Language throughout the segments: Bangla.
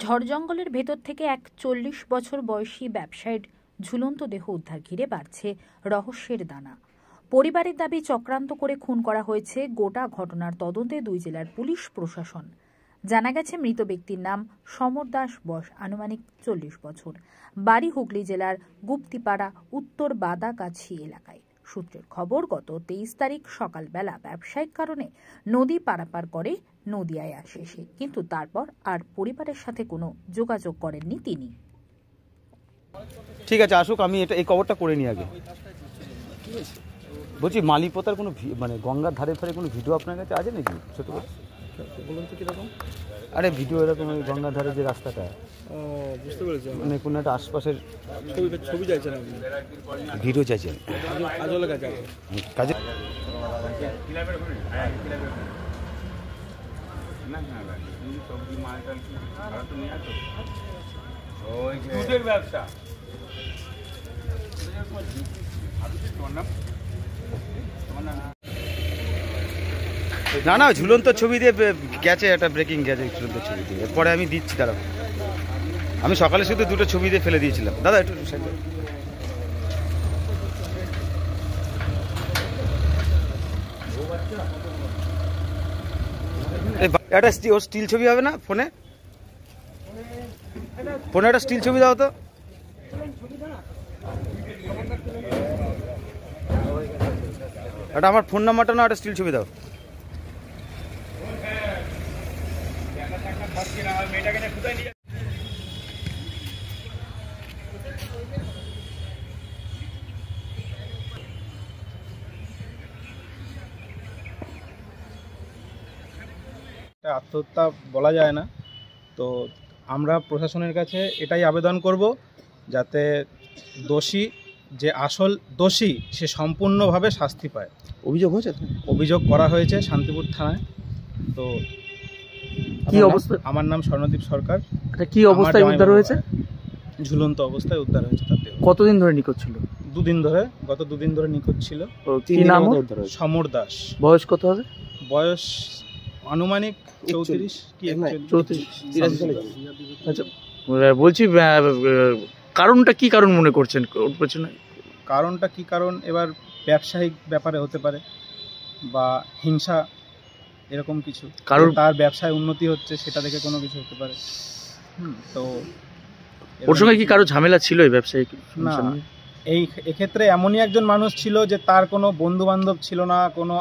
ঝড় জঙ্গলের ভেতর থেকে এক ৪০ বছর বয়সী ব্যবসায়ীর ঝুলন্ত দেহ উদ্ধার ঘিরে বাড়ছে রহস্যের দানা। পরিবারের দাবি চক্রান্ত করে খুন করা হয়েছে। গোটা ঘটনার তদন্তে দুই জেলার পুলিশ প্রশাসন। জানা গেছে মৃত ব্যক্তির নাম সমর দাস, বয়স আনুমানিক ৪০ বছর, বাড়ি হুগলি জেলার গুপ্তিপাড়া উত্তর বাদাগাছি এলাকায়। সূত্রের খবর, গত ২৩ তারিখ সকালবেলা ব্যবসায়িক কারণে নদী পারাপার করে নদিয়ায় আসে সে, কিন্তু তারপর আর পরিবারের সাথে কোনো যোগাযোগ করেননি তিনি। ঠিক আছে, আসুক, আমি এই খবরটা করে নিই আগে। বলছি, মালিপোতার কোনো মানে গঙ্গার ধারে ফারে কোনো ভিডিও আপনার কাছে আছে নাকি? ছোট করে বলুন তো কীরকম। আরে ভিডিও এরকম ওই গঙ্গার ধারে যে রাস্তাটা, বুঝতে পেরেছি, মানে কোনো একটা আশপাশের ছবি চাইছেন আপনি? ভিডিও চাইছেন কাজে? না না, ঝুলন্ত ছবি দিয়ে গেছে, একটা ব্রেকিং গেছে ঝুলন্ত ছবি দিয়ে। এরপরে আমি দিচ্ছি, দাঁড়াবো। আমি সকালে শুধু দুটো ছবি দিয়ে ফেলে দিয়েছিলাম। দাদা একটু একটা স্টিল ছবি হবে না ফোনে? ফোনে একটা স্টিল ছবি দাও তো। একটা আমার ফোন নাম্বারটা না, একটা স্টিল ছবি দাও। আত্মহত্যা বলা যায় না, তো আমরা প্রশাসনের কাছে এটাই আবেদন করব যাতে দোষী, যে আসল দোষী, সে সম্পূর্ণভাবে শাস্তি পায়। অভিযোগ হয়েছে? অভিযোগ করা হয়েছে শান্তিপুর থানায়। তো কি অবস্থা? আমার নাম স্বর্ণদীপ সরকার। কি অবস্থায় উদ্ধার হয়েছে? ঝুলন্ত অবস্থায় উদ্ধার হয়েছে তার দেহ। কতদিন ধরে নিখোঁজ ছিল? দুদিন ধরে, গত দুদিন ধরে নিখোঁজ ছিল। কি নাম? সমর দাস। বয়স কত হবে? বয়স আনুমানিক 34 কি 34। আচ্ছা, বলছি কারণটা কি কারণ মনে করছেন ওর পেছনে? কারণটা কি কারণ, এবার ব্যবসায়িক ব্যাপারে হতে পারে বা হিংসা, এরকম কিছু। কারণ তার ব্যবসায় উন্নতি হচ্ছে, সেটা দেখে কোনো কিছু হতে পারে। তো ওর সঙ্গে কি কারো ঝামেলা ছিল এই ব্যবসায়িক? না, এক্ষেত্রে এমনই একজন মানুষ ছিল যে তার কোনো বন্ধু বান্ধব ছিল না, কোনো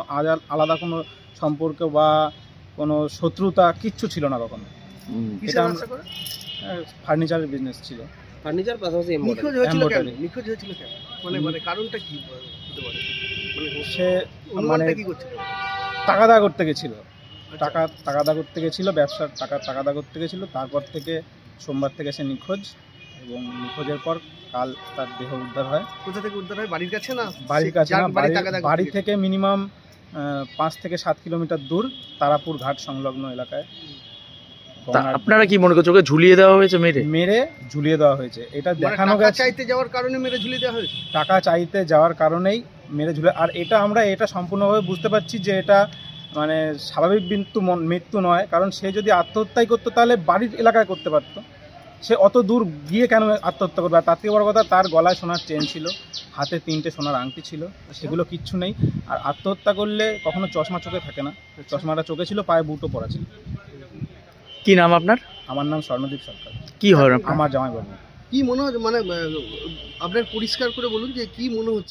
আলাদা কোনো সম্পর্ক বা কোনো শত্রুতা কিচ্ছু ছিল না কখনো। ফার্নিচারের বিজনেস ছিল। ফার্নিচার পাশাপাশি নিখোঁজ হয়েছিল কেন? নিখোঁজ হয়েছিল কেন? মানে কারণটা কি হতে পারে? সে মানে কি করছিল? টাকাদা করতে গেছিল, টাকাদা করতে গেছিল, ব্যবসার টাকাদা করতে গেছিল। তারপর থেকে সোমবার থেকে সে নিখোঁজ, এবং নিখোঁজের পর কাল তার দেহ উদ্ধার হয়। কোথা থেকে উদ্ধার হয়? বাড়ির কাছে না? বাড়ির কাছে না, বাড়ি থেকে মিনিমাম 5 থেকে 7 কিলোমিটার দূর, তারাপুর ঘাট সংলগ্ন এলাকায়। আপনারা কি মনে করছেন ওকে ঝুলিয়ে দেওয়া হয়েছে? মেরে ঝুলিয়ে দেওয়া হয়েছে, এটা দেখানো গেছে। চাইতে যাওয়ার কারণে মেরে ঝুলিয়ে দেওয়া হয়েছে? টাকা চাইতে যাওয়ার কারণেই মেরে ঝুলে। আর আমরা এটা সম্পূর্ণভাবে বুঝতে পারছি যে এটা মানে স্বাভাবিক মৃত্যু নয়, কারণ সে যদি আত্মহত্যাই করতো তাহলে বাড়ির এলাকায় করতে পারতো। সে অত দূর গিয়ে কেন আত্মহত্যা করবে? আর তার থেকে বড় কথা, তার গলায় সোনার চেন ছিল, হাতে 3টে সোনার আংটি ছিল, সেগুলো কিচ্ছু নেই। আর আত্মহত্যা করলে কখনো চশমা চোখে থাকে না, চশমাটা চোখে ছিল, পায়ে বুটও পরা ছিল। কি নাম আপনার? আমার নাম স্বর্ণদীপ সরকার। কি হয় আমার জামাইবাবু। কি মনে হচ্ছে, মানে আপনার পরিষ্কার করে বলুন যে কি মনে হচ্ছে?